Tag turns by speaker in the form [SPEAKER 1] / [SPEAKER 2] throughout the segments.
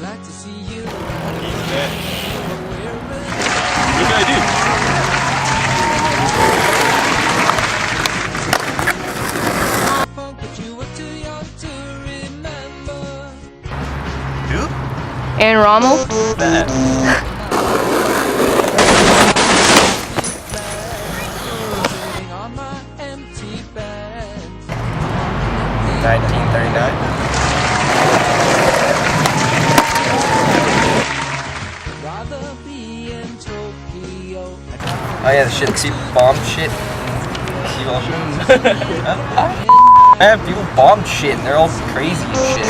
[SPEAKER 1] What can I do? Who?
[SPEAKER 2] Aaron Rommel?
[SPEAKER 1] That. 1939. Oh yeah, the shit, see bomb shit. See all shit. Man, people bombed shit and they're all crazy and shit.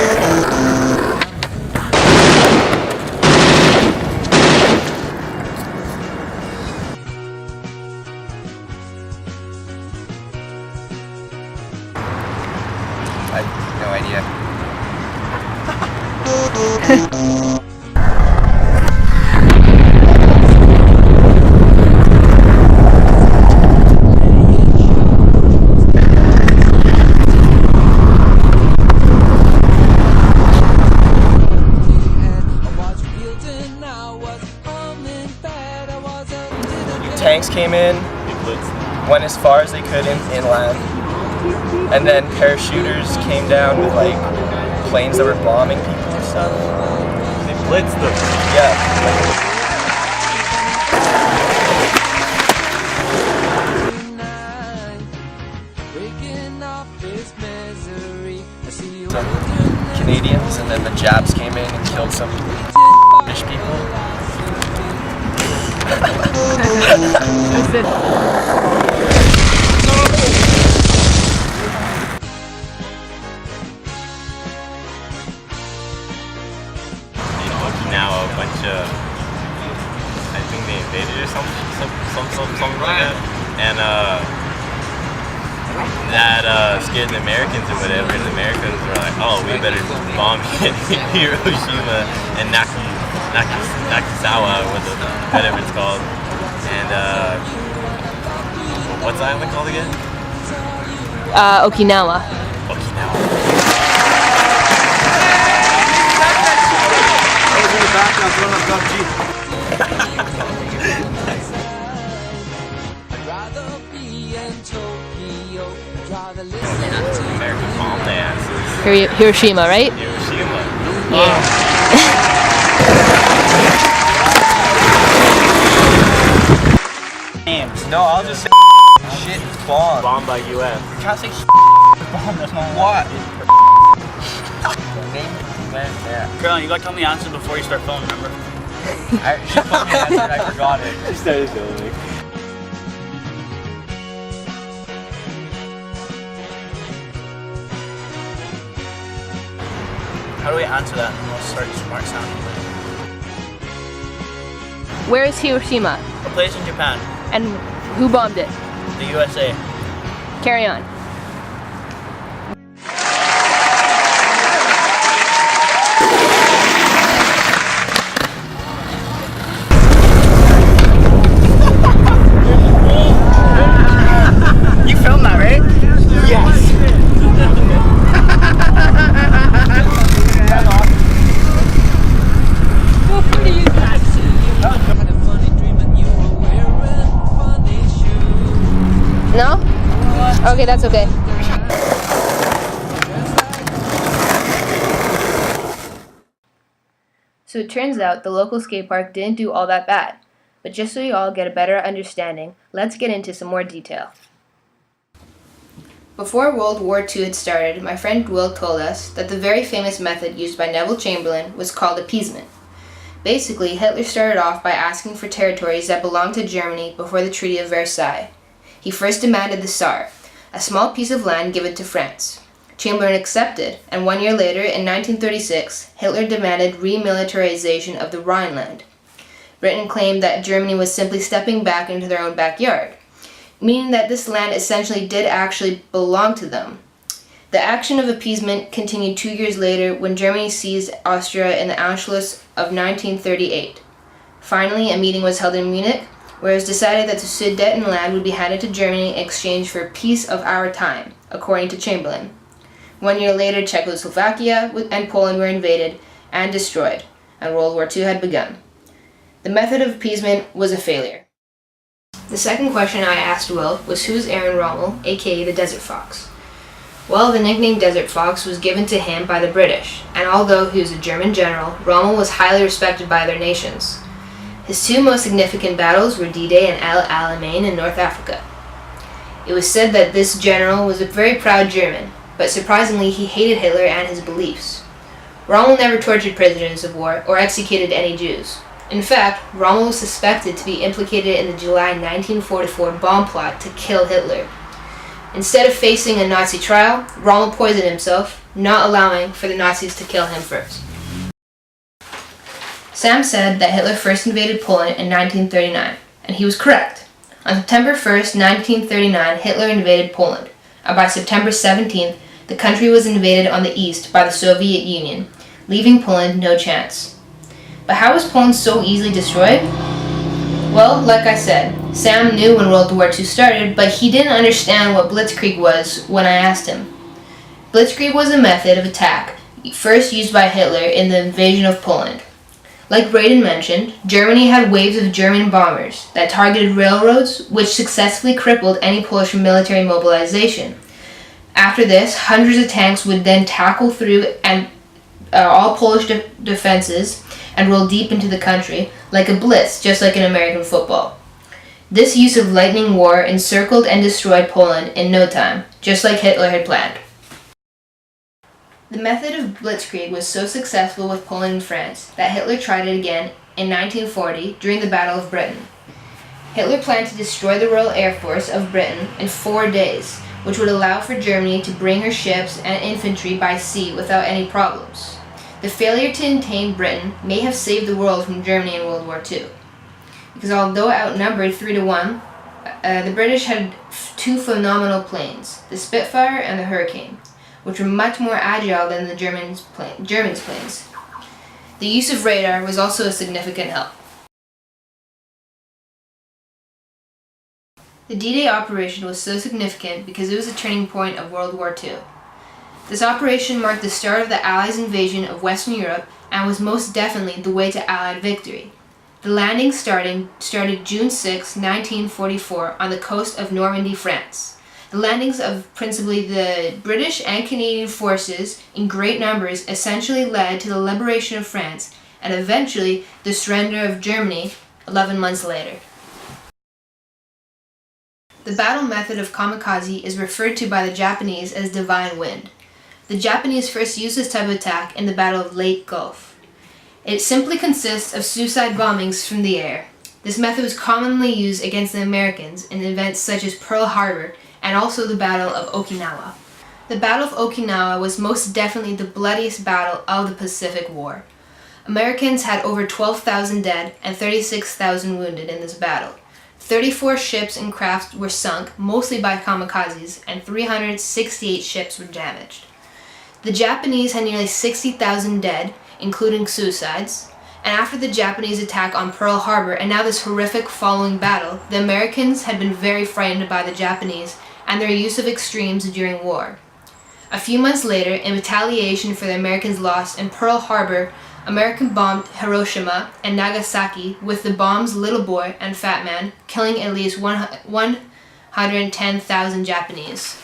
[SPEAKER 1] I have no idea. Tanks came in, went as far as they could inland, and then parachuters came down with like planes that were bombing people and stuff.
[SPEAKER 3] They blitzed them.
[SPEAKER 1] Yeah. Some Canadians, and then the Japs came in and killed some British people.
[SPEAKER 3] Now a bunch of, I think they invaded or something like that, and that scared the Americans or whatever, and the Americans were like, oh, we better bomb Hiroshima and Nakasawa, whatever it's called, and what's the island called again?
[SPEAKER 2] Okinawa.
[SPEAKER 3] Okinawa. American bomb the asses.
[SPEAKER 2] Hiroshima, right?
[SPEAKER 3] Hiroshima.
[SPEAKER 2] Yeah.
[SPEAKER 1] Names. No, I'll just say shit bomb.
[SPEAKER 3] Bombed by U.S.
[SPEAKER 1] You can't say bomb, that's not what. Name yeah.
[SPEAKER 4] Girl, you gotta tell me the answer before you start filming, remember?
[SPEAKER 1] She told me the answer and I forgot it.
[SPEAKER 3] She started filming.
[SPEAKER 4] How do we answer that in the most smart sounding way?
[SPEAKER 2] Where is Hiroshima?
[SPEAKER 4] A place in Japan.
[SPEAKER 2] And who bombed it?
[SPEAKER 4] The USA.
[SPEAKER 2] Carry on.
[SPEAKER 4] You filmed that, right?
[SPEAKER 1] Yes!
[SPEAKER 2] No? Okay, that's okay. So it turns out the local skate park didn't do all that bad. But just so you all get a better understanding, let's get into some more detail. Before World War II had started, my friend Will told us that the very famous method used by Neville Chamberlain was called appeasement. Basically, Hitler started off by asking for territories that belonged to Germany before the Treaty of Versailles. He first demanded the Saar, a small piece of land given to France. Chamberlain accepted, and 1 year later, in 1936, Hitler demanded remilitarization of the Rhineland. Britain claimed that Germany was simply stepping back into their own backyard, meaning that this land essentially did actually belong to them. The action of appeasement continued 2 years later when Germany seized Austria in the Anschluss of 1938. Finally, a meeting was held in Munich, where it was decided that the Sudetenland would be handed to Germany in exchange for peace of our time, according to Chamberlain. 1 year later, Czechoslovakia and Poland were invaded and destroyed. and World War II had begun. The method of appeasement was a failure. The second question I asked Will was who's Aaron Rommel, aka the Desert Fox? Well, the nickname Desert Fox was given to him by the British, and although he was a German general, Rommel was highly respected by their nations. His two most significant battles were D-Day and El Alamein in North Africa. It was said that this general was a very proud German, but surprisingly he hated Hitler and his beliefs. Rommel never tortured prisoners of war or executed any Jews. In fact, Rommel was suspected to be implicated in the July 1944 bomb plot to kill Hitler. Instead of facing a Nazi trial, Rommel poisoned himself, not allowing for the Nazis to kill him first. Sam said that Hitler first invaded Poland in 1939, and he was correct. On September 1st, 1939, Hitler invaded Poland, and by September 17th, the country was invaded on the east by the Soviet Union, leaving Poland no chance. But how was Poland so easily destroyed? Well, like I said, Sam knew when World War II started, but he didn't understand what Blitzkrieg was when I asked him. Blitzkrieg was a method of attack first used by Hitler in the invasion of Poland. Like Brayden mentioned, Germany had waves of German bombers that targeted railroads, which successfully crippled any Polish military mobilization. After this, hundreds of tanks would then tackle through all Polish defenses and roll deep into the country like a blitz, just like in American football. This use of lightning war encircled and destroyed Poland in no time, just like Hitler had planned. The method of Blitzkrieg was so successful with Poland and France that Hitler tried it again in 1940 during the Battle of Britain. Hitler planned to destroy the Royal Air Force of Britain in 4 days, which would allow for Germany to bring her ships and infantry by sea without any problems. The failure to contain Britain may have saved the world from Germany in World War II, because although outnumbered 3-1, the British had two phenomenal planes, the Spitfire and the Hurricane, which were much more agile than the Germans' planes. The use of radar was also a significant help. The D-Day operation was so significant because it was a turning point of World War II. This operation marked the start of the Allies' invasion of Western Europe and was most definitely the way to Allied victory. The landing started June 6, 1944 on the coast of Normandy, France. The landings of principally the British and Canadian forces in great numbers essentially led to the liberation of France and eventually the surrender of Germany 11 months later. The battle method of kamikaze is referred to by the Japanese as divine wind. The Japanese first used this type of attack in the Battle of Lake Gulf. It simply consists of suicide bombings from the air. This method was commonly used against the Americans in events such as Pearl Harbor and also the Battle of Okinawa. The Battle of Okinawa was most definitely the bloodiest battle of the Pacific War. Americans had over 12,000 dead and 36,000 wounded in this battle. 34 ships and crafts were sunk, mostly by kamikazes, and 368 ships were damaged. The Japanese had nearly 60,000 dead, including suicides, and after the Japanese attack on Pearl Harbor and now this horrific following battle, the Americans had been very frightened by the Japanese and their use of extremes during war. A few months later, in retaliation for the Americans' loss in Pearl Harbor, American bombed Hiroshima and Nagasaki with the bombs Little Boy and Fat Man, killing at least 110,000 Japanese.